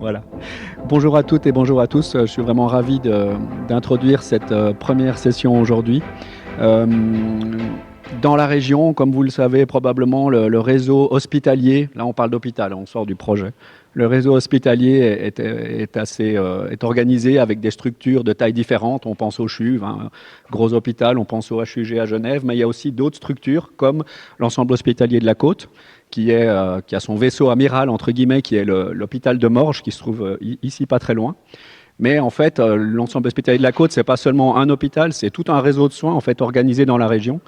Voilà. Bonjour à toutes et bonjour à tous. Je suis vraiment ravi d'introduire cette première session aujourd'hui. Euh, Dans la région, comme vous le savez probablement, le réseau hospitalier, là on parle d'hôpital, on sort du projet. Le réseau hospitalier est organisé avec des structures de taille différentes. On pense au CHUV, gros hôpital, on pense au HUG à Genève, mais il y a aussi d'autres structures comme l'ensemble hospitalier de la Côte, qui a son vaisseau amiral, entre guillemets, qui est l'hôpital de Morges, qui se trouve ici pas très loin. Mais en fait, l'ensemble hospitalier de la Côte, c'est pas seulement un hôpital, c'est tout un réseau de soins en fait organisé dans la région.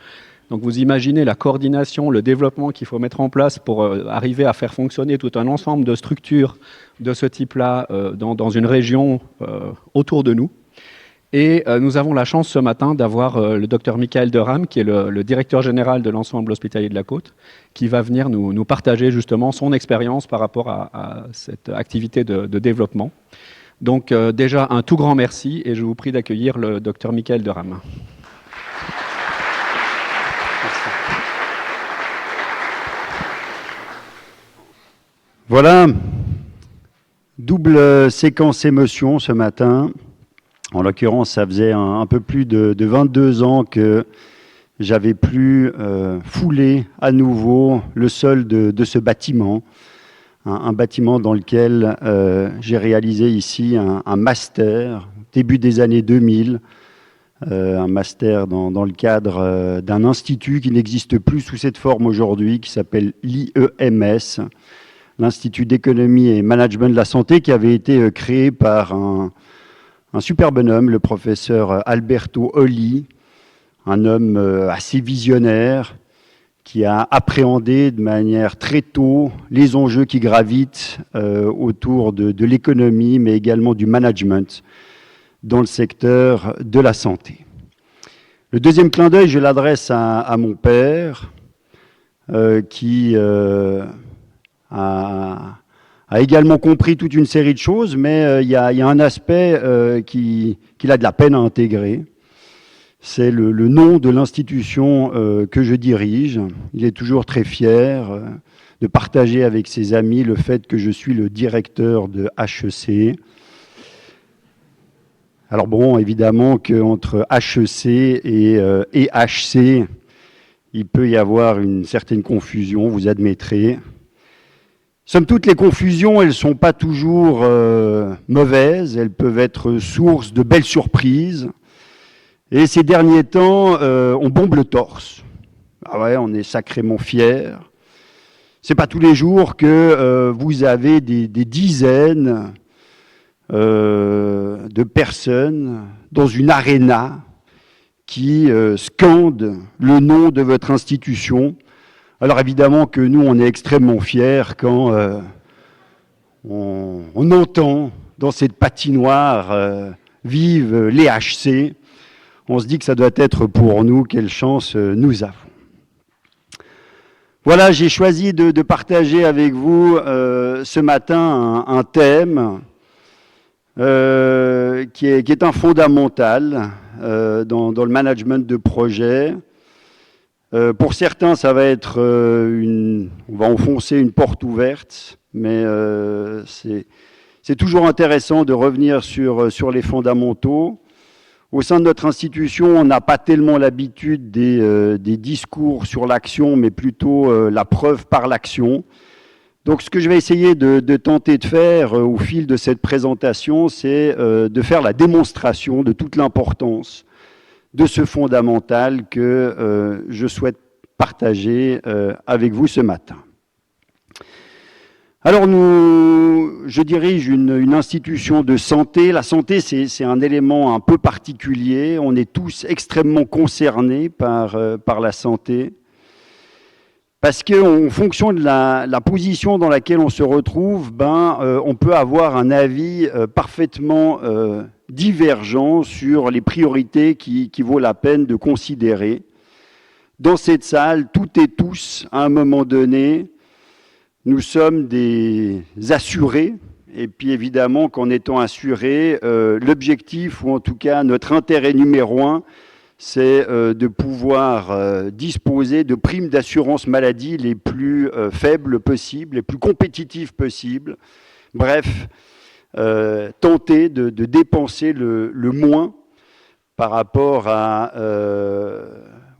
Donc vous imaginez la coordination, le développement qu'il faut mettre en place pour arriver à faire fonctionner tout un ensemble de structures de ce type-là dans une région autour de nous. Et nous avons la chance ce matin d'avoir le docteur Michael Derham, qui est le directeur général de l'ensemble hospitalier de la Côte, qui va venir nous partager justement son expérience par rapport à cette activité de développement. Donc déjà un tout grand merci et je vous prie d'accueillir le docteur Michael Derham. Voilà, double séquence émotion ce matin. En l'occurrence, ça faisait un peu plus de 22 ans que j'avais pu fouler à nouveau le sol de ce bâtiment. Un bâtiment dans lequel j'ai réalisé ici un master, début des années 2000, un master dans le cadre d'un institut qui n'existe plus sous cette forme aujourd'hui, qui s'appelle l'IEMS, l'Institut d'économie et management de la santé, qui avait été créé par un super bonhomme, le professeur Alberto Olli, un homme assez visionnaire, qui a appréhendé de manière très tôt les enjeux qui gravitent autour de l'économie, mais également du management dans le secteur de la santé. Le deuxième clin d'œil, je l'adresse à mon père, qui a également compris toute une série de choses, mais il y a un aspect qu'il a de la peine à intégrer. C'est le nom de l'institution que je dirige. Il est toujours très fier de partager avec ses amis le fait que je suis le directeur de HEC. Alors bon, évidemment qu'entre HEC et HC, il peut y avoir une certaine confusion, vous admettrez. Somme toute, les confusions, elles ne sont pas toujours mauvaises, elles peuvent être source de belles surprises. Et ces derniers temps, on bombe le torse. Ah ouais, on est sacrément fiers. C'est pas tous les jours que vous avez des dizaines de personnes dans une aréna qui scandent le nom de votre institution. Alors évidemment que nous, on est extrêmement fiers quand on entend dans cette patinoire vive les HC. On se dit que ça doit être pour nous, quelle chance nous avons. Voilà, j'ai choisi de partager avec vous ce matin un thème qui est un fondamental dans le management de projet. Pour certains, ça va être on va enfoncer une porte ouverte, mais c'est toujours intéressant de revenir sur les fondamentaux. Au sein de notre institution, on n'a pas tellement l'habitude des discours sur l'action, mais plutôt la preuve par l'action. Donc ce que je vais essayer de tenter de faire au fil de cette présentation, c'est de faire la démonstration de toute l'importance de ce fondamental que je souhaite partager avec vous ce matin. Alors je dirige une institution de santé. La santé, c'est un élément un peu particulier. On est tous extrêmement concernés par la santé. Parce qu'en fonction de la position dans laquelle on se retrouve, on peut avoir un avis parfaitement divergent sur les priorités qui vaut la peine de considérer. Dans cette salle, toutes et tous, à un moment donné, nous sommes des assurés. Et puis évidemment qu'en étant assurés, l'objectif, ou en tout cas notre intérêt numéro un, c'est de pouvoir disposer de primes d'assurance maladie les plus faibles possibles, les plus compétitives possibles, Bref, tenter de dépenser le moins par rapport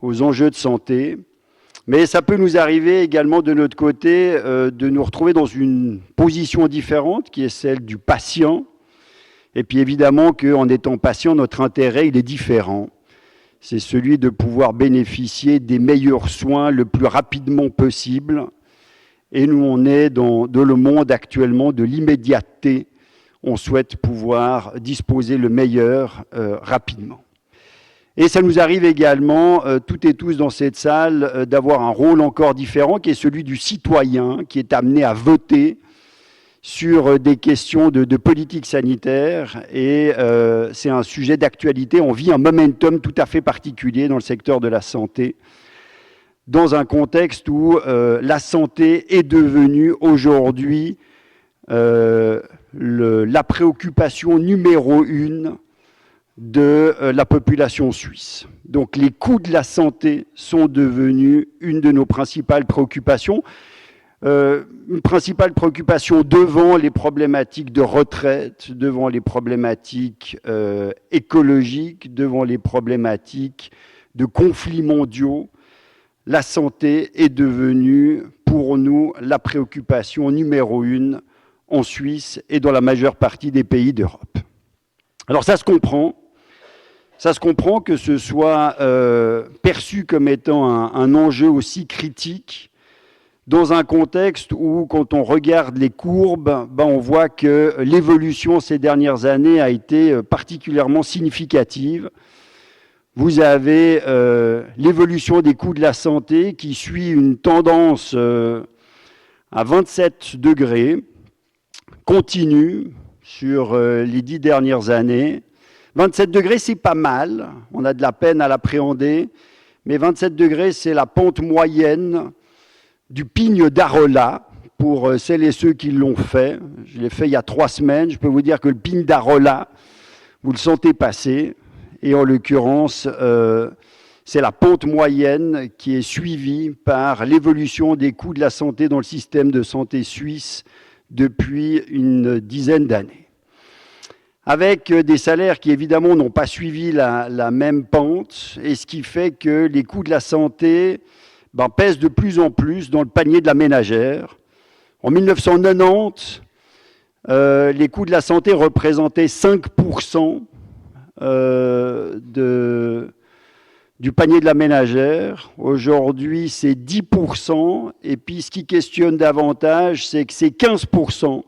aux enjeux de santé. Mais ça peut nous arriver également de notre côté de nous retrouver dans une position différente qui est celle du patient. Et puis évidemment qu'en étant patient, notre intérêt il est différent. C'est celui de pouvoir bénéficier des meilleurs soins le plus rapidement possible. Et nous, on est dans le monde actuellement de l'immédiateté. On souhaite pouvoir disposer le meilleur rapidement. Et ça nous arrive également, toutes et tous dans cette salle, d'avoir un rôle encore différent, qui est celui du citoyen, qui est amené à voter sur des questions de politique sanitaire. Et c'est un sujet d'actualité. On vit un momentum tout à fait particulier dans le secteur de la santé, dans un contexte où la santé est devenue aujourd'hui la préoccupation numéro 1 de la population suisse. Donc les coûts de la santé sont devenus une de nos principales préoccupations. Une principale préoccupation devant les problématiques de retraite, devant les problématiques écologiques, devant les problématiques de conflits mondiaux. La santé est devenue pour nous la préoccupation numéro 1 en Suisse et dans la majeure partie des pays d'Europe. Alors ça se comprend. Ça se comprend que ce soit perçu comme étant un enjeu aussi critique dans un contexte où, quand on regarde les courbes, on voit que l'évolution ces dernières années a été particulièrement significative. Vous avez l'évolution des coûts de la santé qui suit une tendance à 27 degrés, continue sur les 10 dernières années. 27 degrés, c'est pas mal, on a de la peine à l'appréhender, mais 27 degrés, c'est la pente moyenne du pigne d'Arolla, pour celles et ceux qui l'ont fait. Je l'ai fait il y a 3 semaines, je peux vous dire que le pigne d'Arolla, vous le sentez passer, et en l'occurrence, c'est la pente moyenne qui est suivie par l'évolution des coûts de la santé dans le système de santé suisse depuis une dizaine d'années. Avec des salaires qui, évidemment, n'ont pas suivi la même pente, et ce qui fait que les coûts de la santé pèsent de plus en plus dans le panier de la ménagère. En 1990, les coûts de la santé représentaient 5% du panier de la ménagère. Aujourd'hui, c'est 10%, et puis ce qui questionne davantage, c'est que c'est 15%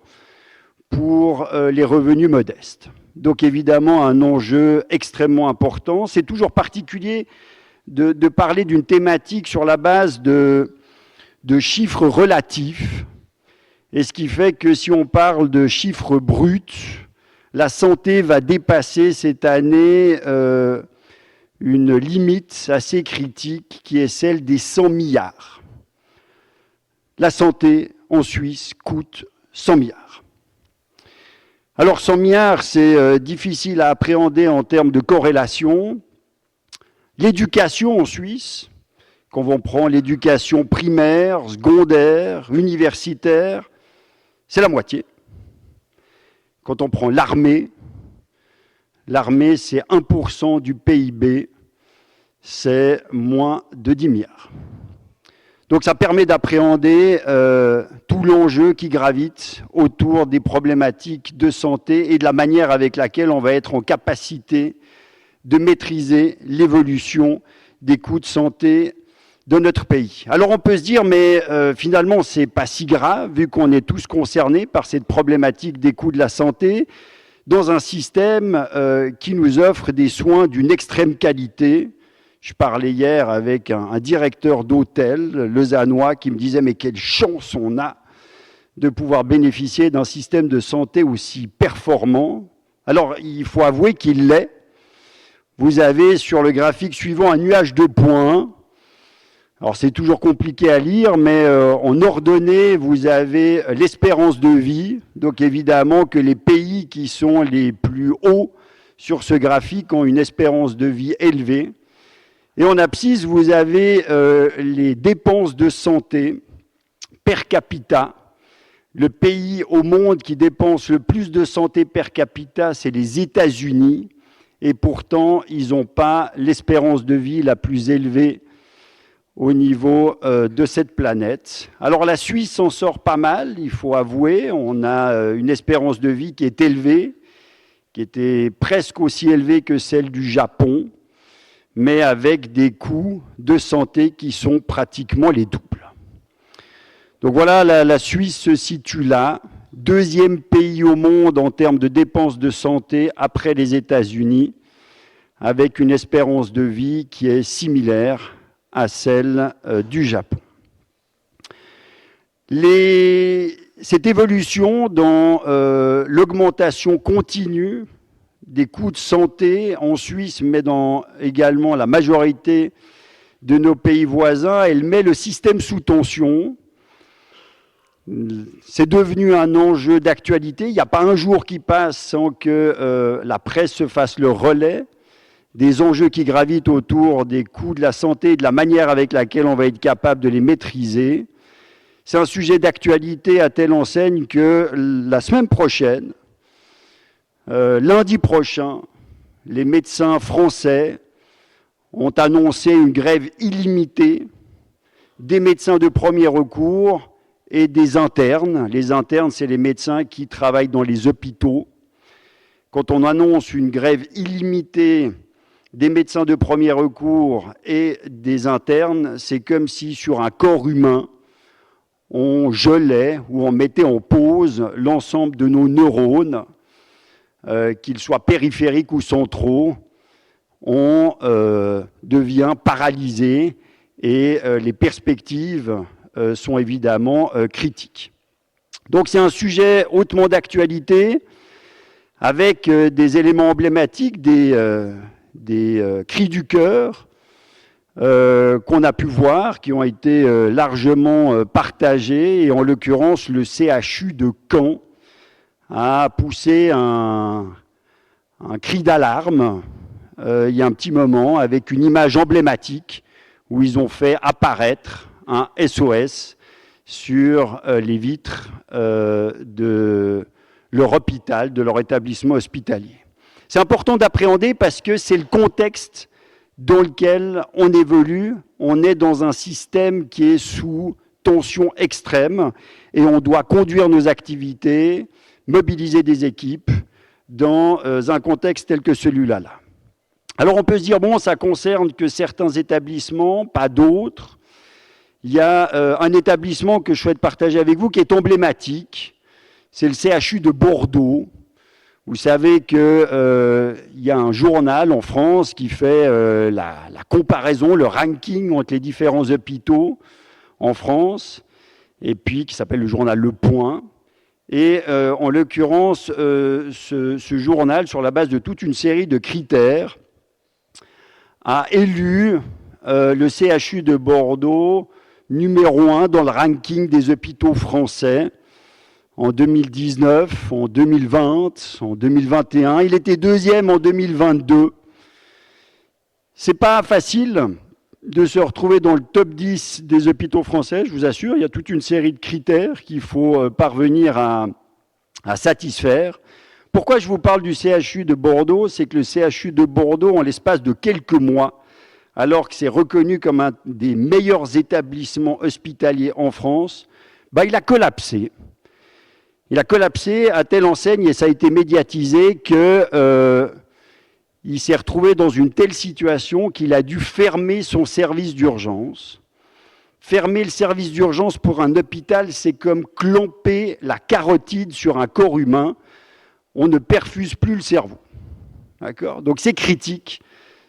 pour les revenus modestes. Donc évidemment, un enjeu extrêmement important. C'est toujours particulier de parler d'une thématique sur la base de chiffres relatifs, et ce qui fait que si on parle de chiffres bruts, la santé va dépasser cette année une limite assez critique qui est celle des 100 milliards. La santé en Suisse coûte 100 milliards. Alors 100 milliards, c'est difficile à appréhender en termes de corrélation. L'éducation en Suisse, quand on prend l'éducation primaire, secondaire, universitaire, c'est la moitié. Quand on prend l'armée, c'est 1% du PIB, c'est moins de 10 milliards. Donc ça permet d'appréhender tout l'enjeu qui gravite autour des problématiques de santé et de la manière avec laquelle on va être en capacité de maîtriser l'évolution des coûts de santé de notre pays. Alors on peut se dire, mais finalement c'est pas si grave, vu qu'on est tous concernés par cette problématique des coûts de la santé, dans un système qui nous offre des soins d'une extrême qualité. Je parlais hier avec un directeur d'hôtel lausannois qui me disait « mais quelle chance on a de pouvoir bénéficier d'un système de santé aussi performant ». Alors il faut avouer qu'il l'est. Vous avez sur le graphique suivant un nuage de points. Alors c'est toujours compliqué à lire, mais en ordonnée, vous avez l'espérance de vie. Donc évidemment que les pays qui sont les plus hauts sur ce graphique ont une espérance de vie élevée. Et en abscisse, vous avez les dépenses de santé per capita Le pays au monde qui dépense le plus de santé per capita, c'est les États-Unis. Et pourtant, ils n'ont pas l'espérance de vie la plus élevée au niveau de cette planète. Alors la Suisse s'en sort pas mal, il faut avouer. On a une espérance de vie qui est élevée, qui était presque aussi élevée que celle du Japon, mais avec des coûts de santé qui sont pratiquement les doubles. Donc voilà, la Suisse se situe là, deuxième pays au monde en termes de dépenses de santé après les États-Unis, avec une espérance de vie qui est similaire à celle du Japon. Cette évolution dans l'augmentation continue des coûts de santé en Suisse, mais dans également la majorité de nos pays voisins, elle met le système sous tension. C'est devenu un enjeu d'actualité. Il n'y a pas un jour qui passe sans que la presse se fasse le relais des enjeux qui gravitent autour des coûts de la santé et de la manière avec laquelle on va être capable de les maîtriser. C'est un sujet d'actualité à telle enseigne que la semaine prochaine, lundi prochain, les médecins français ont annoncé une grève illimitée des médecins de premier recours et des internes. Les internes, c'est les médecins qui travaillent dans les hôpitaux. Quand on annonce une grève illimitée des médecins de premier recours et des internes, c'est comme si sur un corps humain, on gelait ou on mettait en pause l'ensemble de nos neurones, qu'ils soient périphériques ou centraux. On devient paralysé et les perspectives sont évidemment critiques. Donc c'est un sujet hautement d'actualité avec des éléments emblématiques, des cris du cœur qu'on a pu voir, qui ont été largement partagés, et en l'occurrence le CHU de Caen a poussé un cri d'alarme il y a un petit moment avec une image emblématique où ils ont fait apparaître un SOS sur les vitres de leur hôpital, de leur établissement hospitalier. C'est important d'appréhender parce que c'est le contexte dans lequel on évolue. On est dans un système qui est sous tension extrême et on doit conduire nos activités, mobiliser des équipes dans un contexte tel que celui-là. Alors on peut se dire, bon, ça concerne que certains établissements, pas d'autres. Il y a un établissement que je souhaite partager avec vous qui est emblématique, c'est le CHU de Bordeaux. Vous savez qu'il y a un journal en France qui fait la comparaison, le ranking entre les différents hôpitaux en France, et puis qui s'appelle le journal Le Point. Et en l'occurrence, ce journal, sur la base de toute une série de critères, a élu le CHU de Bordeaux numéro 1 dans le ranking des hôpitaux français en 2019, en 2020, en 2021. Il était deuxième en 2022. C'est pas facile de se retrouver dans le top 10 des hôpitaux français, je vous assure. Il y a toute une série de critères qu'il faut parvenir à satisfaire. Pourquoi je vous parle du CHU de Bordeaux? C'est que le CHU de Bordeaux, en l'espace de quelques mois, alors que c'est reconnu comme un des meilleurs établissements hospitaliers en France, il a collapsé. Il a collapsé à telle enseigne, et ça a été médiatisé, qu'il s'est retrouvé dans une telle situation qu'il a dû fermer son service d'urgence. Fermer le service d'urgence pour un hôpital, c'est comme clamper la carotide sur un corps humain. On ne perfuse plus le cerveau. D'accord ? Donc c'est critique.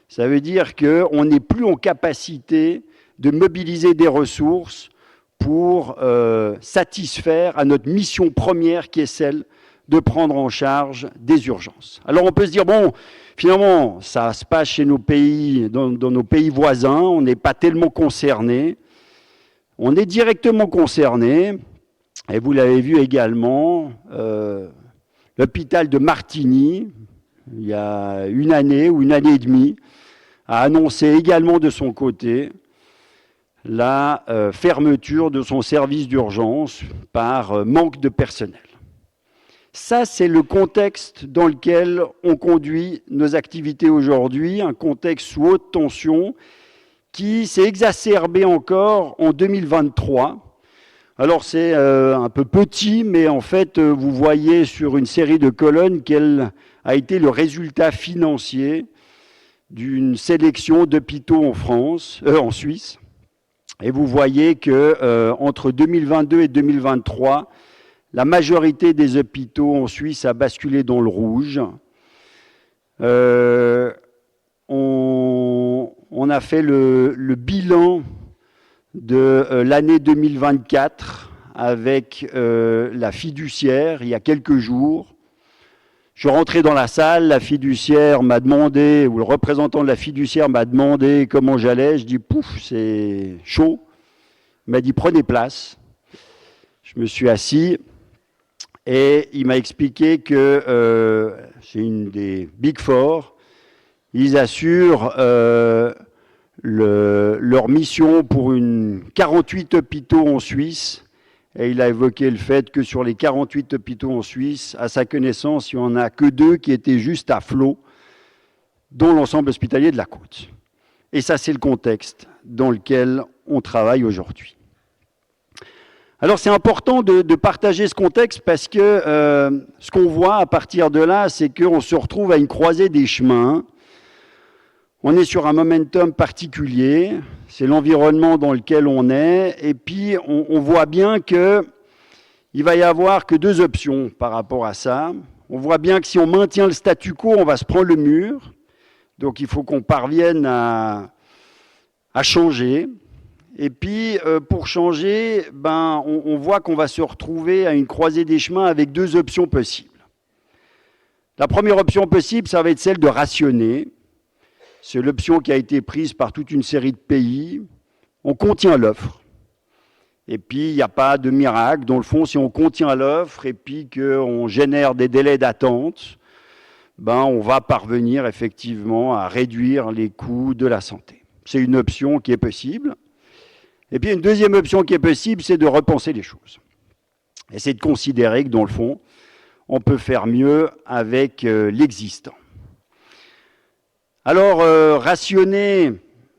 Ça veut dire qu'on n'est plus en capacité de mobiliser des ressources pour satisfaire à notre mission première qui est celle de prendre en charge des urgences. Alors on peut se dire, bon, finalement, ça se passe chez nos pays, dans nos pays voisins, on n'est pas tellement concernés. On est directement concernés, et vous l'avez vu également, l'hôpital de Martigny, il y a une année ou une année et demie, a annoncé également de son côté la fermeture de son service d'urgence par manque de personnel. Ça, c'est le contexte dans lequel on conduit nos activités aujourd'hui, un contexte sous haute tension qui s'est exacerbé encore en 2023. Alors c'est un peu petit, mais en fait, vous voyez sur une série de colonnes quel a été le résultat financier d'une sélection d'hôpitaux en Suisse. Et vous voyez que entre 2022 et 2023, la majorité des hôpitaux en Suisse a basculé dans le rouge. On a fait le bilan de l'année 2024 avec la fiduciaire il y a quelques jours. Je suis rentré dans la salle, la fiduciaire m'a demandé, ou le représentant de la fiduciaire m'a demandé comment j'allais. Je dis pouf, c'est chaud. Il m'a dit prenez place. Je me suis assis et il m'a expliqué que c'est une des Big Four. Ils assurent leur mission pour 48 hôpitaux en Suisse. Et il a évoqué le fait que sur les 48 hôpitaux en Suisse, à sa connaissance, il n'y en a que 2 qui étaient juste à flot, dont l'ensemble hospitalier de la Côte. Et ça, c'est le contexte dans lequel on travaille aujourd'hui. Alors, c'est important de partager ce contexte parce que ce qu'on voit à partir de là, c'est qu'on se retrouve à une croisée des chemins. On est sur un momentum particulier, c'est l'environnement dans lequel on est, et puis on voit bien qu'il va y avoir que 2 options par rapport à ça. On voit bien que si on maintient le statu quo, on va se prendre le mur, donc il faut qu'on parvienne à changer. Et puis pour changer, on voit qu'on va se retrouver à une croisée des chemins avec 2 options possibles. La première option possible, ça va être celle de rationner. C'est l'option qui a été prise par toute une série de pays. On contient l'offre. Et puis, il n'y a pas de miracle. Dans le fond, si on contient l'offre et puis qu'on génère des délais d'attente, on va parvenir effectivement à réduire les coûts de la santé. C'est une option qui est possible. Et puis, une deuxième option qui est possible, c'est de repenser les choses. Et c'est de considérer que, dans le fond, on peut faire mieux avec l'existant. Alors, rationner,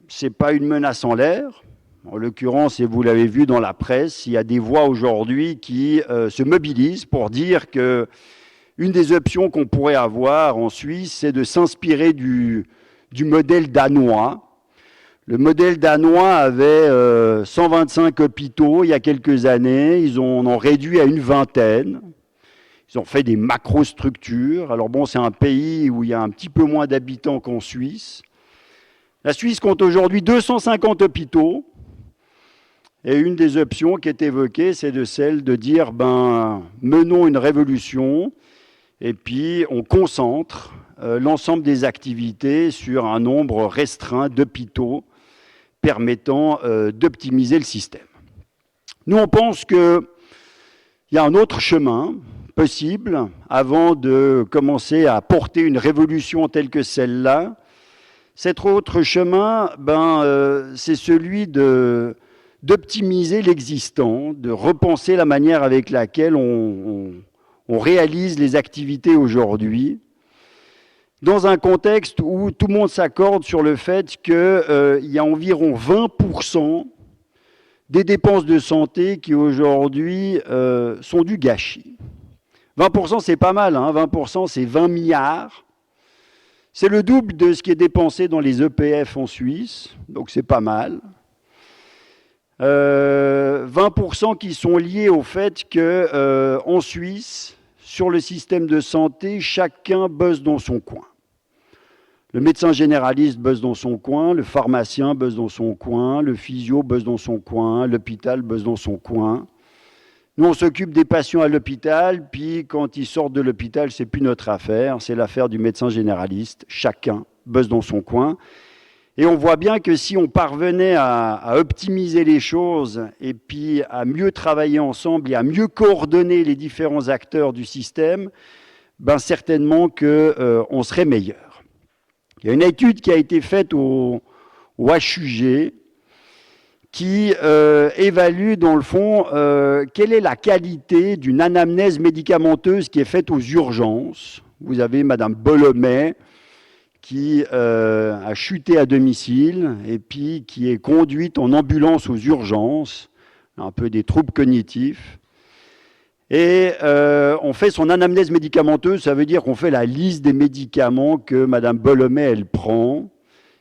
ce n'est pas une menace en l'air. En l'occurrence, et vous l'avez vu dans la presse, il y a des voix aujourd'hui qui se mobilisent pour dire qu'une des options qu'on pourrait avoir en Suisse, c'est de s'inspirer du modèle danois. Le modèle danois avait 125 hôpitaux il y a quelques années. Ils en ont réduit à une vingtaine. Ils ont fait des macrostructures. Alors bon, c'est un pays où il y a un petit peu moins d'habitants qu'en Suisse. La Suisse compte aujourd'hui 250 hôpitaux. Et une des options qui est évoquée, c'est celle de dire, menons une révolution et puis on concentre l'ensemble des activités sur un nombre restreint d'hôpitaux permettant d'optimiser le système. Nous, on pense qu'il y a un autre chemin possible avant de commencer à porter une révolution telle que celle-là. Cet autre chemin, c'est celui d'optimiser l'existant, de repenser la manière avec laquelle on réalise les activités aujourd'hui, dans un contexte où tout le monde s'accorde sur le fait qu'il y a environ 20% des dépenses de santé qui aujourd'hui sont du gâchis. 20%, c'est pas mal, 20%, c'est 20 milliards. C'est le double de ce qui est dépensé dans les EPF en Suisse, donc c'est pas mal. 20% qui sont liés au fait qu'en Suisse, sur le système de santé, chacun bosse dans son coin. Le médecin généraliste bosse dans son coin, le pharmacien bosse dans son coin, le physio bosse dans son coin, l'hôpital bosse dans son coin. Nous, on s'occupe des patients à l'hôpital, puis quand ils sortent de l'hôpital, c'est plus notre affaire, c'est l'affaire du médecin généraliste. Chacun bosse dans son coin. Et on voit bien que si on parvenait à optimiser les choses et puis à mieux travailler ensemble et à mieux coordonner les différents acteurs du système, certainement qu'on serait meilleur. Il y a une étude qui a été faite au HUG qui évalue, dans le fond, quelle est la qualité d'une anamnèse médicamenteuse qui est faite aux urgences. Vous avez Madame Bollomet qui a chuté à domicile et puis qui est conduite en ambulance aux urgences, un peu des troubles cognitifs. Et on fait son anamnèse médicamenteuse, ça veut dire qu'on fait la liste des médicaments que Madame Bollomet, elle prend.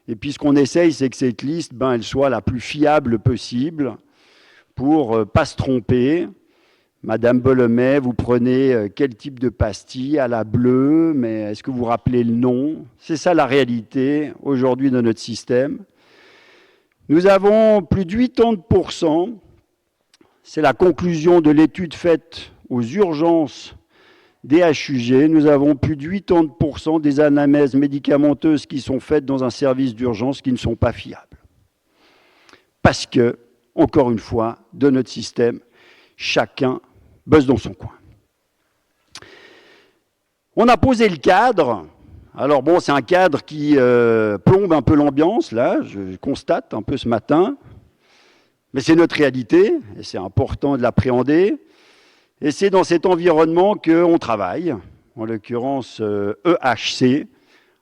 Et puis ce qu'on essaye, c'est que cette liste, elle soit la plus fiable possible pour ne pas se tromper. Madame Bollomet, vous prenez quel type de pastille? À la bleue, mais est-ce que vous vous rappelez le nom? C'est ça la réalité aujourd'hui de notre système. Nous avons plus de 80%, c'est la conclusion de l'étude faite aux urgences des HUG, nous avons plus de 80% des anamnèses médicamenteuses qui sont faites dans un service d'urgence qui ne sont pas fiables. Parce que, encore une fois, de notre système, chacun bosse dans son coin. On a posé le cadre. Alors bon, c'est un cadre qui plombe un peu l'ambiance, là, je constate un peu ce matin. Mais c'est notre réalité, et c'est important de l'appréhender. Et c'est dans cet environnement qu'on travaille, en l'occurrence EHC,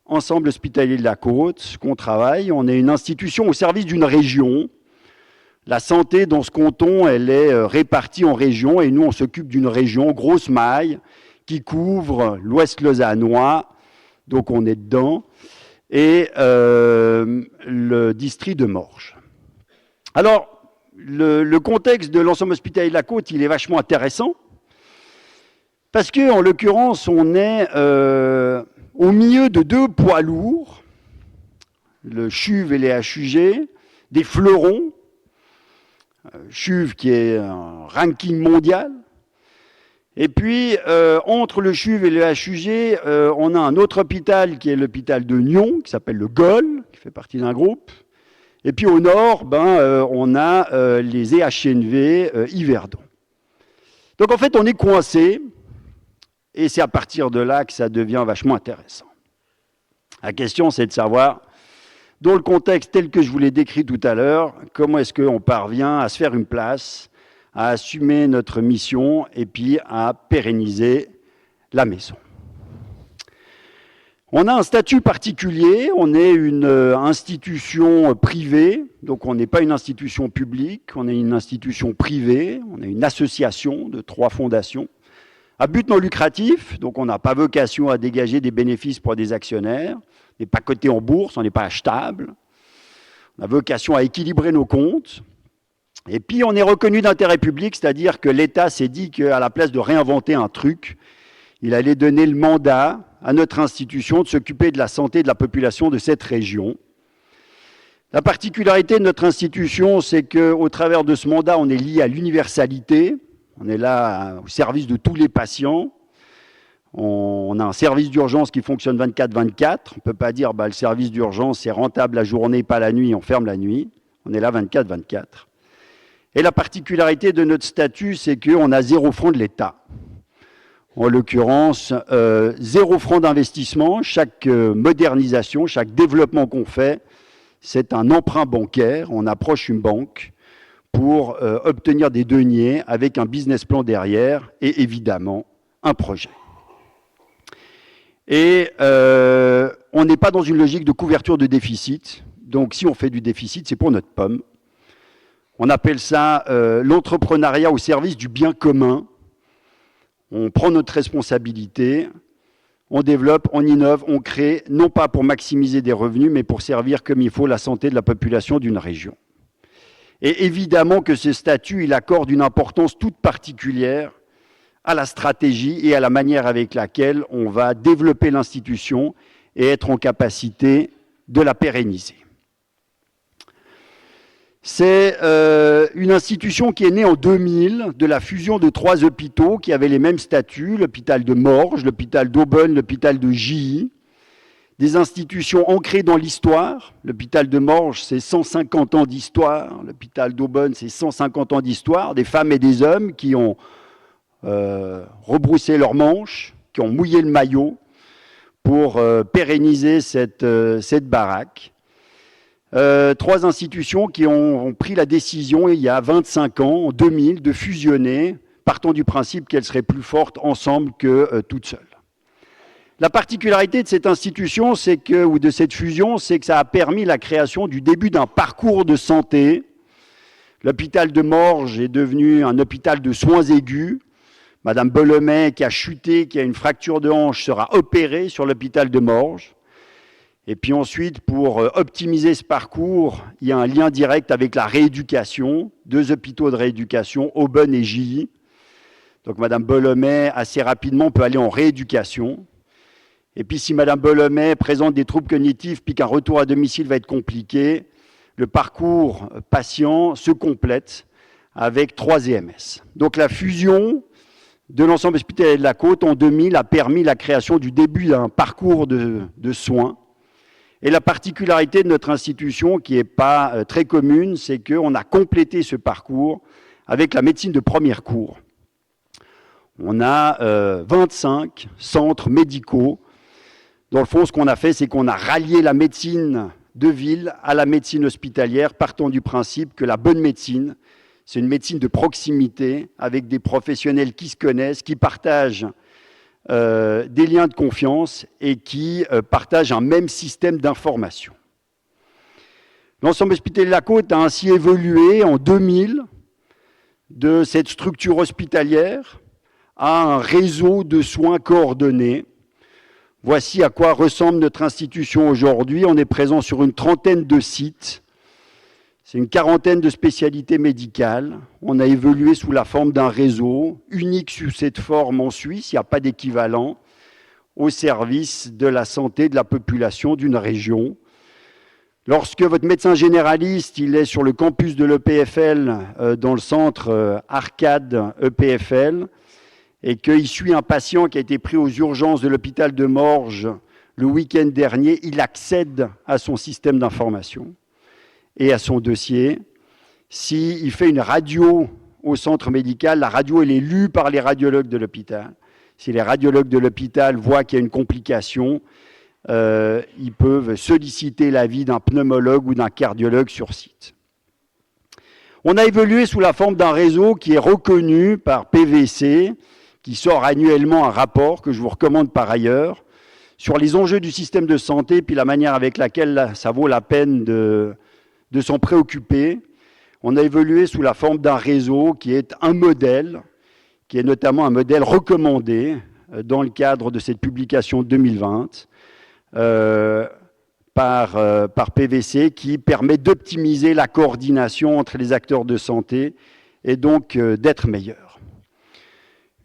Ensemble Hospitalier de la Côte, qu'on travaille. On est une institution au service d'une région. La santé dans ce canton, elle est répartie en régions, et nous, on s'occupe d'une région, grosse maille, qui couvre l'ouest lausannois, donc on est dedans, et le district de Morges. Alors, le contexte de l'Ensemble Hospitalier de la Côte, il est vachement intéressant, parce qu'en l'occurrence, on est au milieu de deux poids lourds, le CHUV et les HUG, des fleurons, CHUV qui est un ranking mondial, et puis entre le CHUV et le HUG, on a un autre hôpital qui est l'hôpital de Nyon, qui s'appelle le GOL, qui fait partie d'un groupe, et puis au nord, on a les EHNV Yverdon. Donc en fait, on est coincé, et c'est à partir de là que ça devient vachement intéressant. La question, c'est de savoir, dans le contexte tel que je vous l'ai décrit tout à l'heure, comment est-ce qu'on parvient à se faire une place, à assumer notre mission, et puis à pérenniser la maison. On a un statut particulier, on est une institution privée, donc on n'est pas une institution publique, on est une institution privée, on est une association de 3 fondations, à but non lucratif, donc on n'a pas vocation à dégager des bénéfices pour des actionnaires, on n'est pas coté en bourse, on n'est pas achetable, on a vocation à équilibrer nos comptes, et puis on est reconnu d'intérêt public, c'est-à-dire que l'État s'est dit qu'à la place de réinventer un truc, il allait donner le mandat à notre institution de s'occuper de la santé de la population de cette région. La particularité de notre institution, c'est qu'au travers de ce mandat, on est lié à l'universalité, on est là au service de tous les patients, on a un service d'urgence qui fonctionne 24/24, on ne peut pas dire le service d'urgence c'est rentable la journée, pas la nuit, on ferme la nuit, on est là 24/24. Et la particularité de notre statut, c'est qu'on a 0 franc de l'État. En l'occurrence, 0 franc d'investissement, chaque modernisation, chaque développement qu'on fait, c'est un emprunt bancaire, on approche une banque pour obtenir des deniers avec un business plan derrière et évidemment un projet. Et on n'est pas dans une logique de couverture de déficit, donc si on fait du déficit, c'est pour notre pomme. On appelle ça l'entrepreneuriat au service du bien commun. On prend notre responsabilité, on développe, on innove, on crée, non pas pour maximiser des revenus, mais pour servir comme il faut la santé de la population d'une région. Et évidemment que ce statut, il accorde une importance toute particulière à la stratégie et à la manière avec laquelle on va développer l'institution et être en capacité de la pérenniser. C'est une institution qui est née en 2000 de la fusion de 3 hôpitaux qui avaient les mêmes statuts, l'hôpital de Morges, l'hôpital d'Aubonne, l'hôpital de Gilly. Des institutions ancrées dans l'histoire. L'hôpital de Morges, c'est 150 ans d'histoire. L'hôpital d'Aubonne, c'est 150 ans d'histoire. Des femmes et des hommes qui ont rebroussé leurs manches, qui ont mouillé le maillot pour pérenniser cette baraque. Trois institutions qui ont pris la décision, il y a 25 ans, en 2000, de fusionner, partant du principe qu'elles seraient plus fortes ensemble que toutes seules. La particularité de cette institution, ou de cette fusion, c'est que ça a permis la création du début d'un parcours de santé. L'hôpital de Morges est devenu un hôpital de soins aigus. Madame Bollemet, qui a chuté, qui a une fracture de hanche, sera opérée sur l'hôpital de Morges. Et puis ensuite, pour optimiser ce parcours, il y a un lien direct avec la rééducation, 2 hôpitaux de rééducation, Aubonne et Gilly. Donc Madame Bollemet, assez rapidement, peut aller en rééducation. Et puis si Madame Bollemet présente des troubles cognitifs, puis qu'un retour à domicile va être compliqué, le parcours patient se complète avec 3 EMS. Donc la fusion de l'ensemble hospitalier de la Côte en 2000 a permis la création du début d'un parcours de soins. Et la particularité de notre institution, qui n'est pas très commune, c'est qu'on a complété ce parcours avec la médecine de premier recours. On a 25 centres médicaux. Dans le fond, ce qu'on a fait, c'est qu'on a rallié la médecine de ville à la médecine hospitalière, partant du principe que la bonne médecine, c'est une médecine de proximité, avec des professionnels qui se connaissent, qui partagent des liens de confiance et qui partagent un même système d'information. L'ensemble hospitalier de la Côte a ainsi évolué en 2000 de cette structure hospitalière à un réseau de soins coordonnés. Voici à quoi ressemble notre institution aujourd'hui. On est présent sur une 30aine de sites. C'est une 40aine de spécialités médicales. On a évolué sous la forme d'un réseau, unique sous cette forme en Suisse, il n'y a pas d'équivalent, au service de la santé de la population d'une région. Lorsque votre médecin généraliste, il est sur le campus de l'EPFL, dans le centre Arcade EPFL, et qu'il suit un patient qui a été pris aux urgences de l'hôpital de Morges le week-end dernier, il accède à son système d'information et à son dossier. S'il fait une radio au centre médical, la radio elle est lue par les radiologues de l'hôpital. Si les radiologues de l'hôpital voient qu'il y a une complication, ils peuvent solliciter l'avis d'un pneumologue ou d'un cardiologue sur site. On a évolué sous la forme d'un réseau qui est reconnu par PwC, qui sort annuellement un rapport que je vous recommande par ailleurs, sur les enjeux du système de santé, puis la manière avec laquelle ça vaut la peine de s'en préoccuper. On a évolué sous la forme d'un réseau qui est un modèle, qui est notamment un modèle recommandé dans le cadre de cette publication 2020 par PwC, qui permet d'optimiser la coordination entre les acteurs de santé et donc d'être meilleur.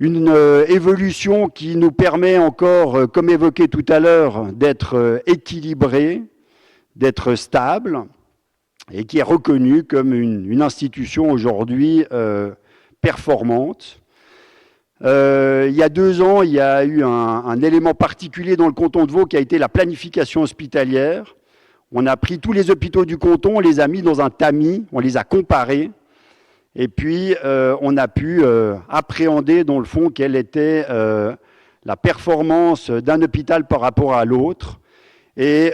Une évolution qui nous permet encore, comme évoqué tout à l'heure, d'être équilibré, d'être stable, et qui est reconnue comme une institution aujourd'hui performante. Il y a 2 ans, il y a eu un élément particulier dans le canton de Vaud qui a été la planification hospitalière. On a pris tous les hôpitaux du canton, on les a mis dans un tamis, on les a comparés, et puis on a pu appréhender dans le fond quelle était la performance d'un hôpital par rapport à l'autre. Et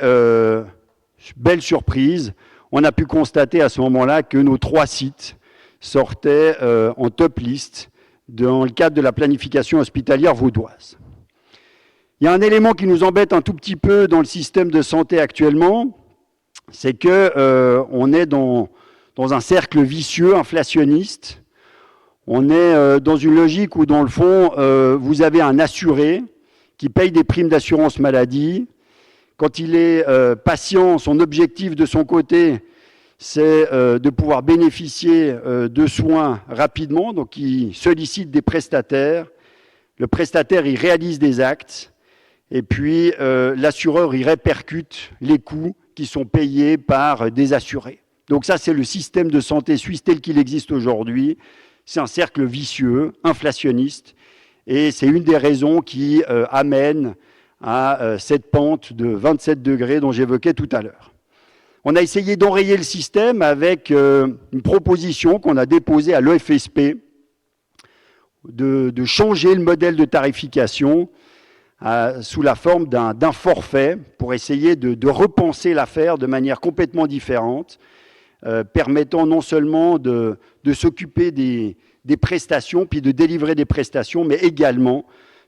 belle surprise, on a pu constater à ce moment-là que nos 3 sites sortaient en top list dans le cadre de la planification hospitalière vaudoise. Il y a un élément qui nous embête un tout petit peu dans le système de santé actuellement, c'est qu'on est dans un cercle vicieux, inflationniste. On est dans une logique où, dans le fond, vous avez un assuré qui paye des primes d'assurance maladie. Quand il est patient, son objectif de son côté, c'est de pouvoir bénéficier de soins rapidement. Donc, il sollicite des prestataires. Le prestataire, il réalise des actes. Et puis, l'assureur, il répercute les coûts qui sont payés par des assurés. Donc ça, c'est le système de santé suisse tel qu'il existe aujourd'hui. C'est un cercle vicieux, inflationniste. Et c'est une des raisons qui amène à cette pente de 27 degrés dont j'évoquais tout à l'heure. On a essayé d'enrayer le système avec une proposition qu'on a déposée à l'OFSP de changer le modèle de tarification sous la forme d'un forfait pour essayer de repenser l'affaire de manière complètement différente, permettant non seulement de s'occuper des prestations, puis de délivrer des prestations, mais également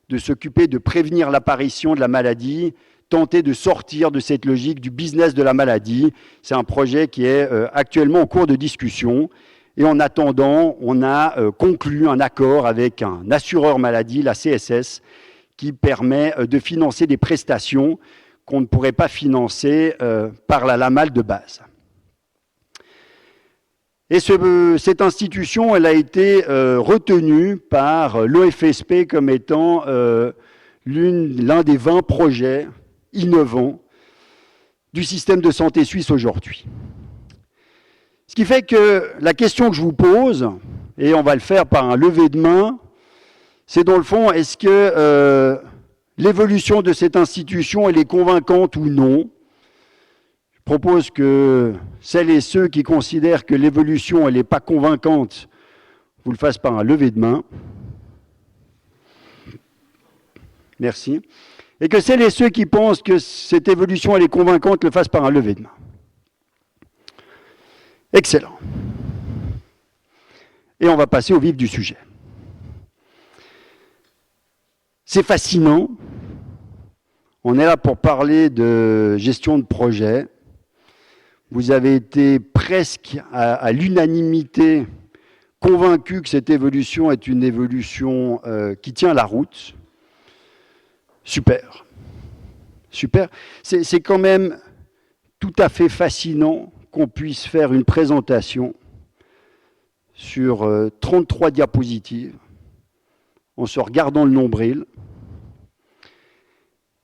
de s'occuper de prévenir l'apparition de la maladie, tenter de sortir de cette logique du business de la maladie. C'est un projet qui est actuellement en cours de discussion. Et en attendant, on a conclu un accord avec un assureur maladie, la CSS, qui permet de financer des prestations qu'on ne pourrait pas financer par la LAMAL de base. Et cette institution, elle a été retenue par l'OFSP comme étant l'un des 20 projets innovants du système de santé suisse aujourd'hui. Ce qui fait que la question que je vous pose, et on va le faire par un lever de main, c'est dans le fond, est-ce que l'évolution de cette institution, elle est convaincante ou non? Je propose que celles et ceux qui considèrent que l'évolution, elle n'est pas convaincante, vous le fassent par un lever de main. Merci. Et que celles et ceux qui pensent que cette évolution, elle est convaincante, le fassent par un lever de main. Excellent. Et on va passer au vif du sujet. C'est fascinant. On est là pour parler de gestion de projet. Vous avez été presque à l'unanimité convaincus que cette évolution est une évolution qui tient la route. Super. Super. C'est quand même tout à fait fascinant qu'on puisse faire une présentation sur 33 diapositives en se regardant le nombril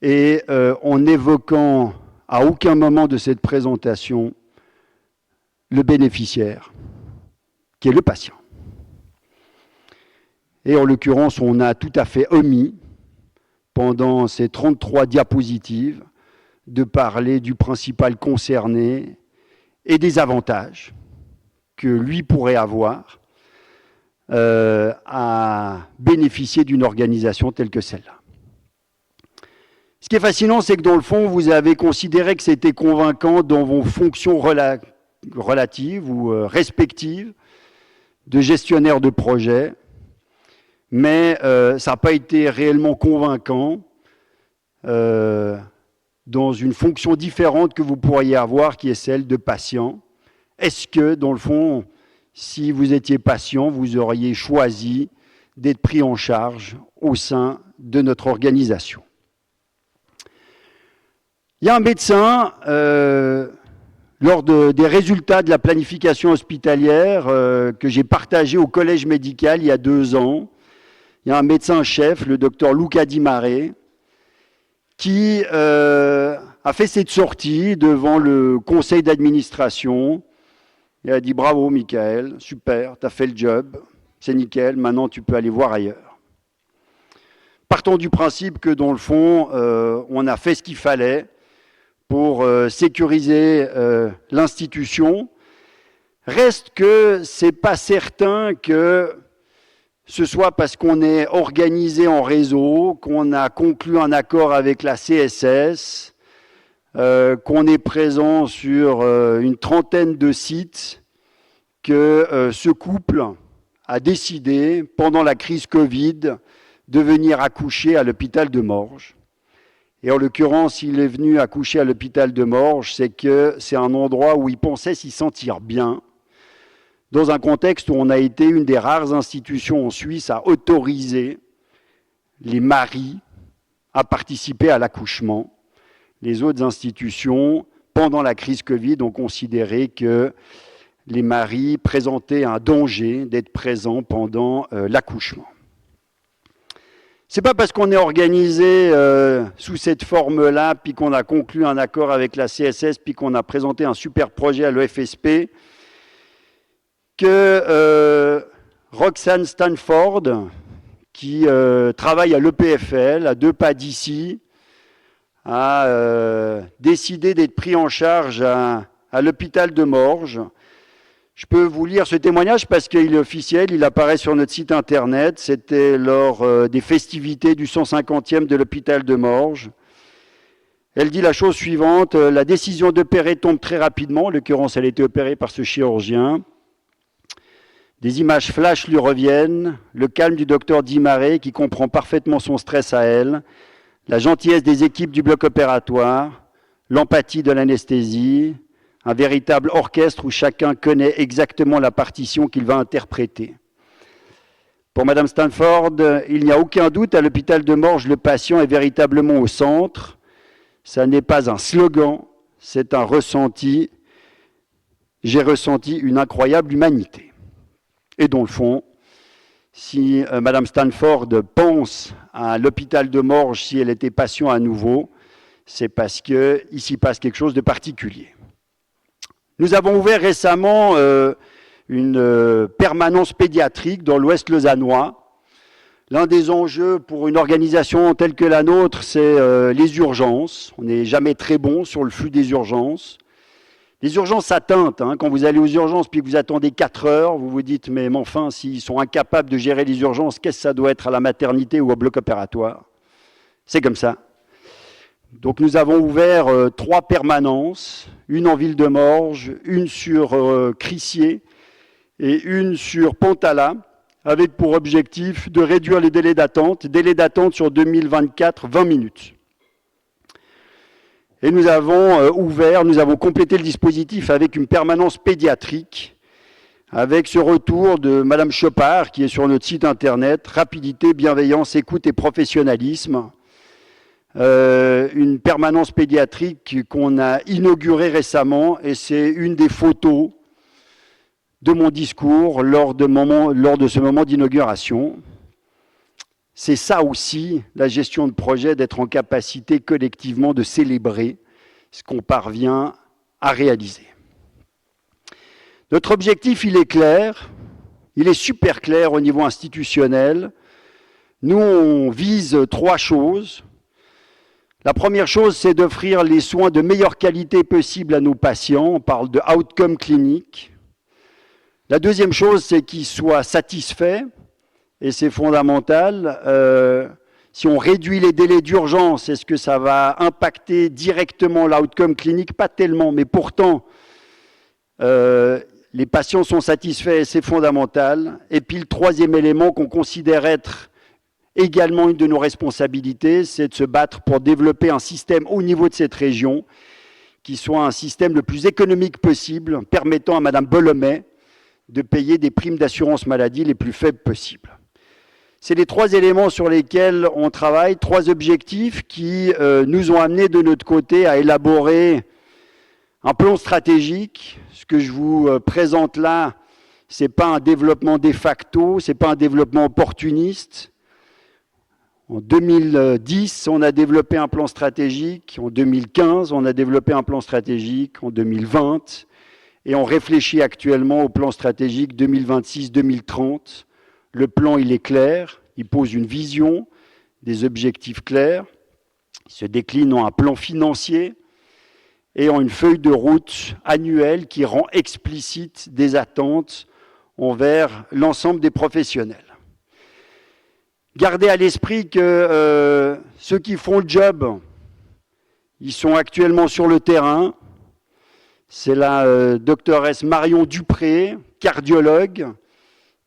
et en n'évoquant à aucun moment de cette présentation le bénéficiaire, qui est le patient. Et en l'occurrence, on a tout à fait omis, pendant ces 33 diapositives, de parler du principal concerné et des avantages que lui pourrait avoir à bénéficier d'une organisation telle que celle-là. Ce qui est fascinant, c'est que dans le fond, vous avez considéré que c'était convaincant dans vos fonctions relatives ou respectives de gestionnaire de projet, mais ça n'a pas été réellement convaincant dans une fonction différente que vous pourriez avoir, qui est celle de patient. Est-ce que, dans le fond, si vous étiez patient, vous auriez choisi d'être pris en charge au sein de notre organisation? Il y a un médecin, lors des résultats de la planification hospitalière que j'ai partagé au collège médical il y a 2 ans, il y a un médecin-chef, le docteur Luca Di Mare, qui a fait cette sortie devant le conseil d'administration. Il a dit « Bravo, Michael, super, tu as fait le job, c'est nickel, maintenant tu peux aller voir ailleurs. » Partons du principe que, dans le fond, on a fait ce qu'il fallait pour sécuriser l'institution. Reste que ce n'est pas certain que ce soit parce qu'on est organisé en réseau, qu'on a conclu un accord avec la CSS, qu'on est présent sur une trentaine de sites, que ce couple a décidé, pendant la crise Covid, de venir accoucher à l'hôpital de Morges. Et en l'occurrence, il est venu accoucher à l'hôpital de Morges, c'est que c'est un endroit où il pensait s'y sentir bien, dans un contexte où on a été une des rares institutions en Suisse à autoriser les maris à participer à l'accouchement. Les autres institutions, pendant la crise Covid, ont considéré que les maris présentaient un danger d'être présents pendant l'accouchement. Ce n'est pas parce qu'on est organisé sous cette forme-là, puis qu'on a conclu un accord avec la CSS, puis qu'on a présenté un super projet à l'OFSP, que Roxane Stanford, qui travaille à l'EPFL, à 2 pas d'ici, a décidé d'être pris en charge à l'hôpital de Morges Je peux vous lire ce témoignage parce qu'il est officiel, il apparaît sur notre site internet. C'était lors des festivités du 150e de l'hôpital de Morges. Elle dit la chose suivante: la décision d'opérer tombe très rapidement, en l'occurrence elle a été opérée par ce chirurgien. Des images flash lui reviennent, le calme du docteur Dimaré qui comprend parfaitement son stress à elle, la gentillesse des équipes du bloc opératoire, l'empathie de l'anesthésie, un véritable orchestre où chacun connaît exactement la partition qu'il va interpréter. Pour Madame Stanford, il n'y a aucun doute, à l'hôpital de Morges, le patient est véritablement au centre. Ça n'est pas un slogan, c'est un ressenti. J'ai ressenti une incroyable humanité. Et dans le fond, si Madame Stanford pense à l'hôpital de Morges, si elle était patient à nouveau, c'est parce qu'il s'y passe quelque chose de particulier. Nous avons ouvert récemment une permanence pédiatrique dans l'Ouest lausannois. L'un des enjeux pour une organisation telle que la nôtre, c'est les urgences. On n'est jamais très bon sur le flux des urgences. Les urgences, ça teinte. Quand vous allez aux urgences puis que vous attendez 4 heures, vous vous dites, mais enfin, s'ils sont incapables de gérer les urgences, qu'est-ce que ça doit être à la maternité ou au bloc opératoire? C'est comme ça. Donc nous avons ouvert 3 permanences, une en ville de Morges, une sur Crissier et une sur Pontala, avec pour objectif de réduire les délais d'attente sur 2024, 20 minutes. Et nous avons nous avons complété le dispositif avec une permanence pédiatrique, avec ce retour de Madame Chopard, qui est sur notre site internet, rapidité, bienveillance, écoute et professionnalisme. Une permanence pédiatrique qu'on a inaugurée récemment, et c'est une des photos de mon discours lors de ce moment d'inauguration. C'est ça aussi, la gestion de projet, d'être en capacité collectivement de célébrer ce qu'on parvient à réaliser. Notre objectif, il est clair, il est super clair au niveau institutionnel. Nous, on vise 3 choses. La première chose, c'est d'offrir les soins de meilleure qualité possible à nos patients. On parle de outcome clinique. La deuxième chose, c'est qu'ils soient satisfaits. Et c'est fondamental. Si on réduit les délais d'urgence, est-ce que ça va impacter directement l'outcome clinique? Pas tellement, mais pourtant, les patients sont satisfaits et c'est fondamental. Et puis le troisième élément qu'on considère être également une de nos responsabilités, c'est de se battre pour développer un système au niveau de cette région qui soit un système le plus économique possible, permettant à Madame Bollomet de payer des primes d'assurance maladie les plus faibles possibles. C'est les 3 éléments sur lesquels on travaille, 3 objectifs qui nous ont amenés de notre côté à élaborer un plan stratégique. Ce que je vous présente là, ce n'est pas un développement de facto, ce n'est pas un développement opportuniste. En 2010, on a développé un plan stratégique. En 2015, on a développé un plan stratégique. En 2020, et on réfléchit actuellement au plan stratégique 2026-2030. Le plan, il est clair, il pose une vision, des objectifs clairs, il se décline en un plan financier et en une feuille de route annuelle qui rend explicite des attentes envers l'ensemble des professionnels. Gardez à l'esprit que ceux qui font le job, ils sont actuellement sur le terrain. C'est la doctoresse Marion Dupré, cardiologue,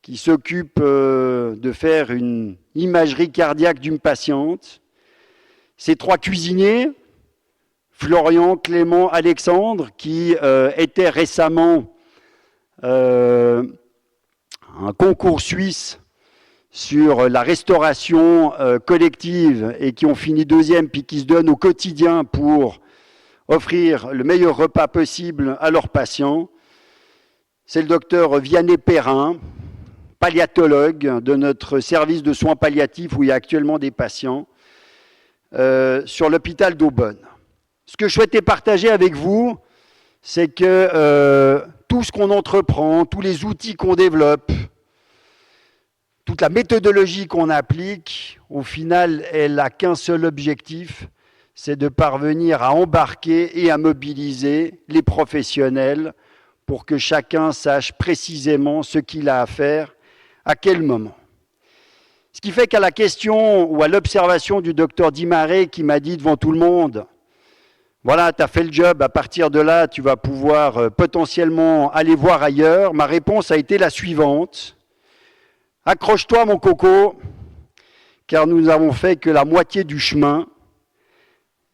qui s'occupe de faire une imagerie cardiaque d'une patiente. Ces 3 cuisiniers, Florian, Clément, Alexandre, qui étaient récemment un concours suisse sur la restauration collective et qui ont fini 2e, puis qui se donnent au quotidien pour offrir le meilleur repas possible à leurs patients. C'est le docteur Vianney Perrin, palliatologue de notre service de soins palliatifs où il y a actuellement des patients, sur l'hôpital d'Aubonne. Ce que je souhaitais partager avec vous, c'est que tout ce qu'on entreprend, tous les outils qu'on développe, toute la méthodologie qu'on applique, au final, elle n'a qu'un seul objectif, c'est de parvenir à embarquer et à mobiliser les professionnels pour que chacun sache précisément ce qu'il a à faire, à quel moment. Ce qui fait qu'à la question ou à l'observation du docteur Dimaré qui m'a dit devant tout le monde, voilà, tu as fait le job, à partir de là, tu vas pouvoir potentiellement aller voir ailleurs, ma réponse a été la suivante. Accroche-toi mon coco, car nous n'avons fait que la moitié du chemin.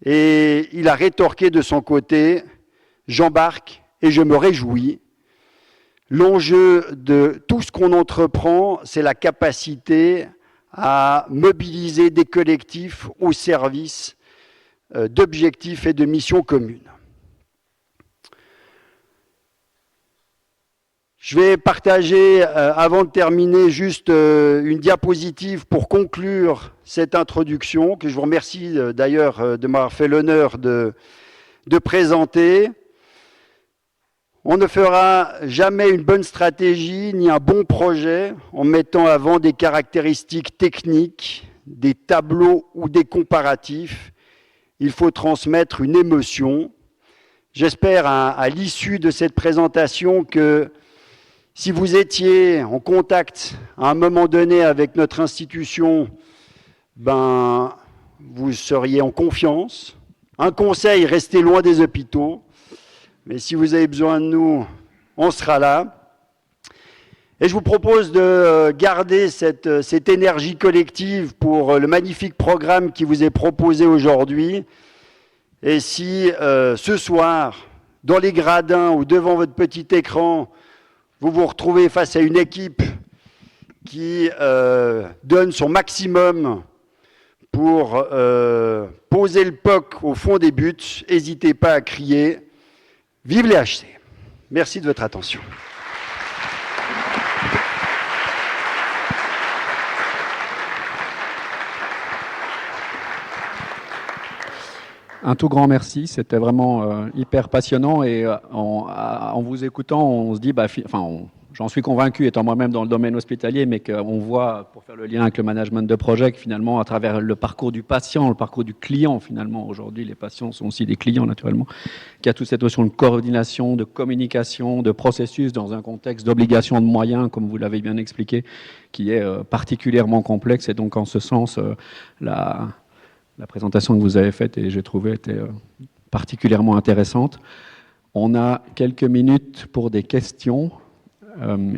Et il a rétorqué de son côté, j'embarque et je me réjouis. L'enjeu de tout ce qu'on entreprend, c'est la capacité à mobiliser des collectifs au service d'objectifs et de missions communes. Je vais partager, avant de terminer, juste une diapositive pour conclure cette introduction, que je vous remercie d'ailleurs de m'avoir fait l'honneur de présenter. On ne fera jamais une bonne stratégie ni un bon projet en mettant avant des caractéristiques techniques, des tableaux ou des comparatifs. Il faut transmettre une émotion. J'espère à l'issue de cette présentation que si vous étiez en contact à un moment donné avec notre institution, vous seriez en confiance. Un conseil, restez loin des hôpitaux. Mais si vous avez besoin de nous, on sera là. Et je vous propose de garder cette énergie collective pour le magnifique programme qui vous est proposé aujourd'hui. Et si ce soir, dans les gradins ou devant votre petit écran, vous vous retrouvez face à une équipe qui donne son maximum pour poser le POC au fond des buts, n'hésitez pas à crier. Vive les HC. Merci de votre attention. Un tout grand merci, c'était vraiment hyper passionnant et en vous écoutant, on se dit, j'en suis convaincu, étant moi-même dans le domaine hospitalier, mais qu'on voit, pour faire le lien avec le management de projet, que finalement, à travers le parcours du patient, le parcours du client, finalement, aujourd'hui, les patients sont aussi des clients, naturellement, qu'il y a toute cette notion de coordination, de communication, de processus dans un contexte d'obligation de moyens, comme vous l'avez bien expliqué, qui est particulièrement complexe. Et donc, en ce sens, la présentation que vous avez faite, et j'ai trouvé, était particulièrement intéressante. On a quelques minutes pour des questions.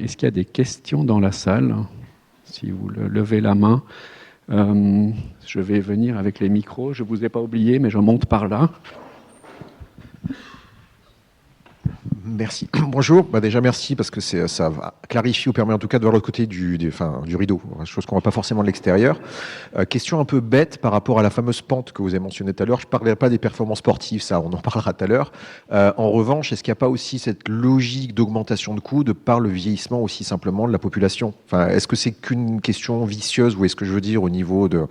Est-ce qu'il y a des questions dans la salle? Si vous levez la main, je vais venir avec les micros. Je ne vous ai pas oublié, mais je monte par là. Merci. Bonjour. Déjà, merci parce que ça clarifie ou permet en tout cas de voir l'autre côté du rideau, chose qu'on ne voit pas forcément de l'extérieur. Question un peu bête par rapport à la fameuse pente que vous avez mentionnée tout à l'heure. Je ne parlerai pas des performances sportives, ça, on en parlera tout à l'heure. En revanche, est-ce qu'il n'y a pas aussi cette logique d'augmentation de coûts de par le vieillissement aussi simplement de la population? Est-ce que c'est qu'une question vicieuse ou est-ce que je veux dire au niveau de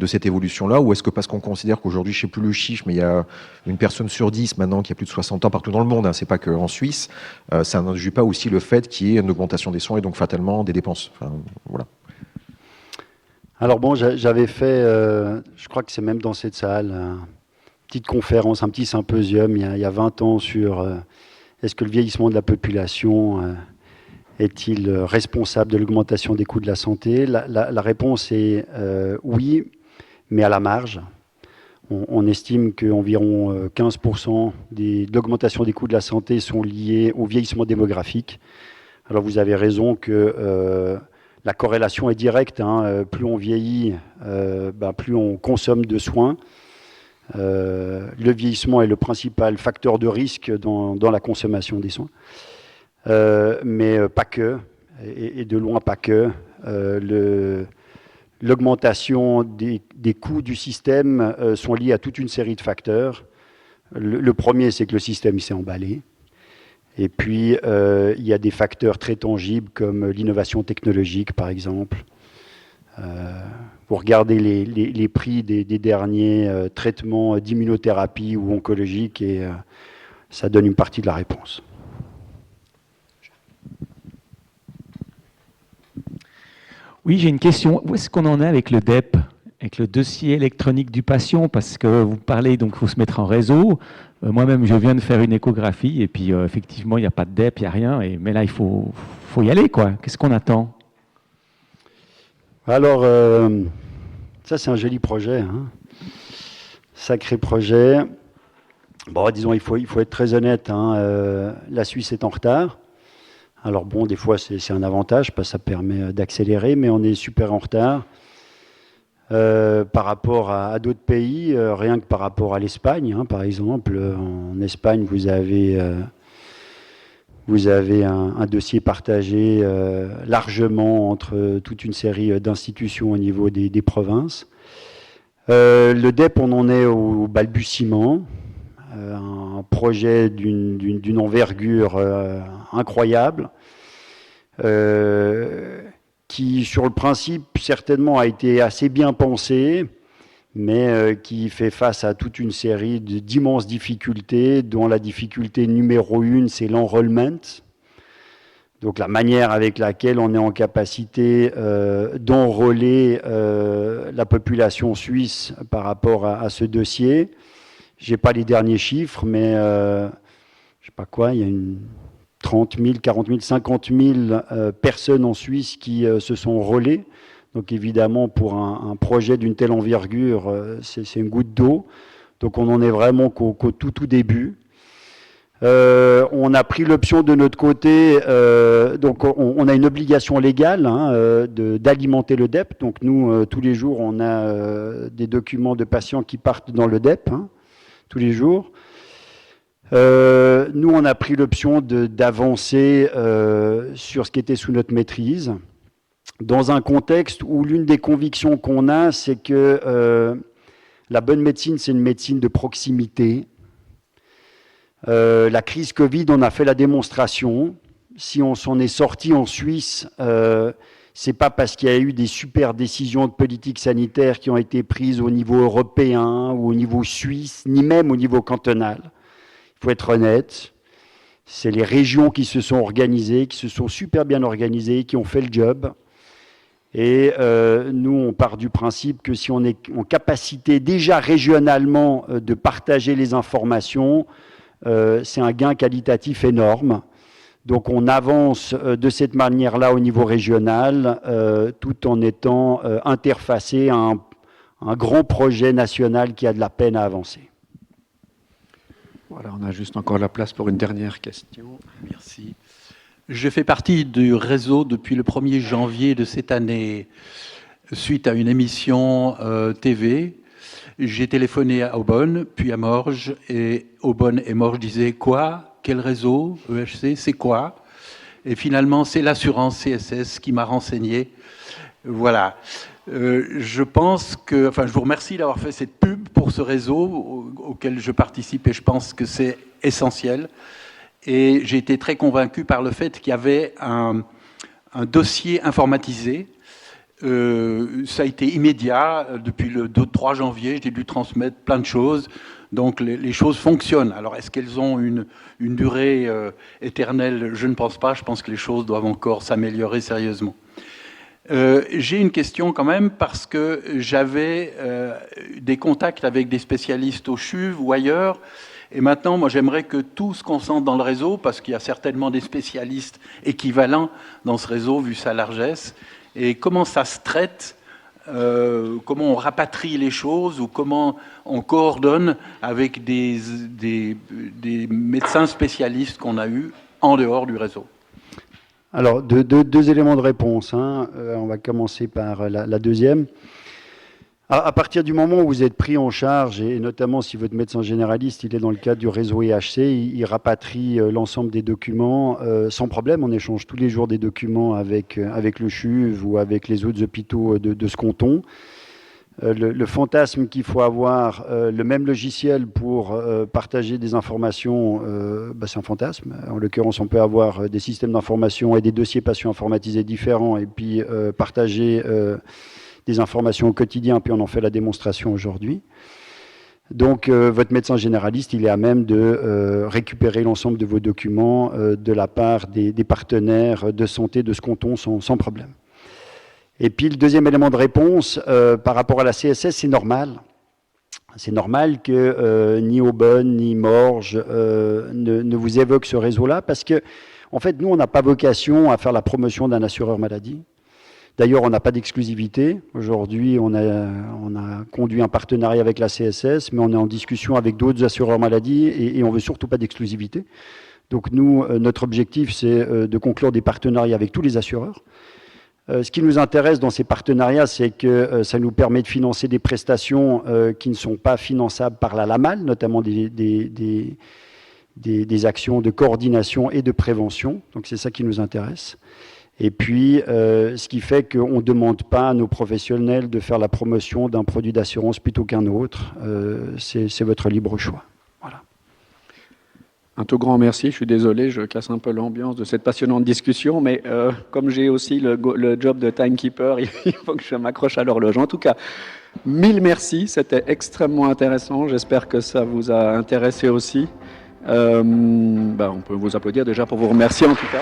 cette évolution-là, ou est-ce que parce qu'on considère qu'aujourd'hui, je ne sais plus le chiffre, mais il y a une personne sur 10 maintenant qui a plus de 60 ans partout dans le monde, c'est pas qu'en Suisse, ça n'induit pas aussi le fait qu'il y ait une augmentation des soins et donc fatalement des dépenses. Voilà. Alors bon, j'avais fait, je crois que c'est même dans cette salle, une petite conférence, un petit symposium il y a 20 ans sur est-ce que le vieillissement de la population est-il responsable de l'augmentation des coûts de la santé? La réponse est oui, mais à la marge. On estime qu'environ 15% de l'augmentation des coûts de la santé sont liés au vieillissement démographique. Alors vous avez raison que la corrélation est directe. Plus on vieillit, plus on consomme de soins. Le vieillissement est le principal facteur de risque dans la consommation des soins. Mais pas que, et de loin pas que. L'augmentation des coûts du système sont liés à toute une série de facteurs. Le premier, c'est que le système s'est emballé. Et puis, il y a des facteurs très tangibles comme l'innovation technologique, par exemple. Vous regardez les prix des derniers traitements d'immunothérapie ou oncologiques et ça donne une partie de la réponse. Oui, j'ai une question. Où est-ce qu'on en est avec le DEP? avec le dossier électronique du patient, parce que vous parlez, donc il faut se mettre en réseau. Moi-même, je viens de faire une échographie, et puis effectivement, il n'y a pas de DEP, il n'y a rien, mais là, il faut y aller, quoi. Qu'est-ce qu'on attend? Alors, ça c'est un joli projet, hein. Sacré projet. Bon, disons, il faut être très honnête, hein, la Suisse est en retard. Alors bon, des fois c'est un avantage, parce que ça permet d'accélérer, mais on est super en retard. Par rapport à d'autres pays, rien que par rapport à l'Espagne, hein, par exemple. En Espagne, vous avez un dossier partagé largement entre toute une série d'institutions au niveau des provinces. Le DEP, on en est au balbutiement. Un projet d'une envergure incroyable, qui, sur le principe, certainement a été assez bien pensé, mais qui fait face à toute une série d'immenses difficultés, dont la difficulté numéro 1, c'est l'enrollment. Donc la manière avec laquelle on est en capacité d'enrôler la population suisse par rapport à ce dossier. Je n'ai pas les derniers chiffres, mais je ne sais pas quoi, il y a 30 000, 40 000, 50 000 personnes en Suisse qui se sont enrôlées. Donc évidemment, pour un projet d'une telle envergure, c'est une goutte d'eau. Donc on en est vraiment qu'au tout début. On a pris l'option de notre côté, donc on a une obligation légale, hein, d'alimenter le DEP. Donc nous, tous les jours, on a des documents de patients qui partent dans le DEP, hein, tous les jours. Nous, on a pris l'option d'avancer sur ce qui était sous notre maîtrise, dans un contexte où l'une des convictions qu'on a, c'est que la bonne médecine, c'est une médecine de proximité. La crise Covid, on a fait la démonstration. Si on s'en est sorti en Suisse, c'est pas parce qu'il y a eu des super décisions de politique sanitaire qui ont été prises au niveau européen ou au niveau suisse, ni même au niveau cantonal. Il faut être honnête. C'est les régions qui se sont organisées, qui se sont super bien organisées, qui ont fait le job. Et nous, on part du principe que si on est en capacité déjà régionalement de partager les informations, c'est un gain qualitatif énorme. Donc on avance de cette manière-là au niveau régional, tout en étant interfacé à un grand projet national qui a de la peine à avancer. Voilà, on a juste encore la place pour une dernière question. Merci. Je fais partie du réseau depuis le 1er janvier de cette année, suite à une émission TV. J'ai téléphoné à Aubonne, puis à Morges, et Aubonne et Morges disaient quoi? Quel réseau? EHC, c'est quoi? Et finalement, c'est l'assurance CSS qui m'a renseigné. Voilà. Je pense que, enfin, je vous remercie d'avoir fait cette pub pour ce réseau auquel je participe, et je pense que c'est essentiel. Et j'ai été très convaincu par le fait qu'il y avait un dossier informatisé. Ça a été immédiat. Depuis le 3 janvier, j'ai dû transmettre plein de choses. Donc les choses fonctionnent. Alors est-ce qu'elles ont une durée éternelle? Je ne pense pas. Je pense que les choses doivent encore s'améliorer sérieusement. J'ai une question quand même, parce que j'avais des contacts avec des spécialistes au CHUV ou ailleurs. Et maintenant, moi, j'aimerais que tout se concentre dans le réseau, parce qu'il y a certainement des spécialistes équivalents dans ce réseau, vu sa largesse. Et comment ça se traite, comment on rapatrie les choses, ou comment on coordonne avec des médecins spécialistes qu'on a eus en dehors du réseau. Alors, deux éléments de réponse, hein. On va commencer par la deuxième. À partir du moment où vous êtes pris en charge, et notamment si votre médecin généraliste il est dans le cadre du réseau EHC, il rapatrie l'ensemble des documents sans problème. On échange tous les jours des documents avec le CHUV ou avec les autres hôpitaux de ce canton. Le fantasme qu'il faut avoir, le même logiciel pour partager des informations, c'est un fantasme. En l'occurrence, on peut avoir des systèmes d'information et des dossiers patients informatisés différents, et puis partager des informations au quotidien, puis on en fait la démonstration aujourd'hui. Donc votre médecin généraliste, il est à même de récupérer l'ensemble de vos documents de la part des partenaires de santé de ce canton sans problème. Et puis le deuxième élément de réponse, par rapport à la CSS, c'est normal. C'est normal que ni Aubonne, ni Morges ne vous évoquent ce réseau-là, parce que, en fait, nous, on n'a pas vocation à faire la promotion d'un assureur maladie. D'ailleurs, on n'a pas d'exclusivité. Aujourd'hui, on a conduit un partenariat avec la CSS, mais on est en discussion avec d'autres assureurs maladie et on ne veut surtout pas d'exclusivité. Donc nous, notre objectif, c'est de conclure des partenariats avec tous les assureurs. Ce qui nous intéresse dans ces partenariats, c'est que ça nous permet de financer des prestations qui ne sont pas finançables par la LAMAL, notamment des actions de coordination et de prévention. Donc c'est ça qui nous intéresse. Et puis, ce qui fait qu'on ne demande pas à nos professionnels de faire la promotion d'un produit d'assurance plutôt qu'un autre. C'est votre libre choix. Voilà. Un tout grand merci. Je suis désolé, je casse un peu l'ambiance de cette passionnante discussion, mais comme j'ai aussi le job de timekeeper, il faut que je m'accroche à l'horloge. En tout cas, mille merci. C'était extrêmement intéressant. J'espère que ça vous a intéressé aussi. On peut vous applaudir déjà pour vous remercier en tout cas.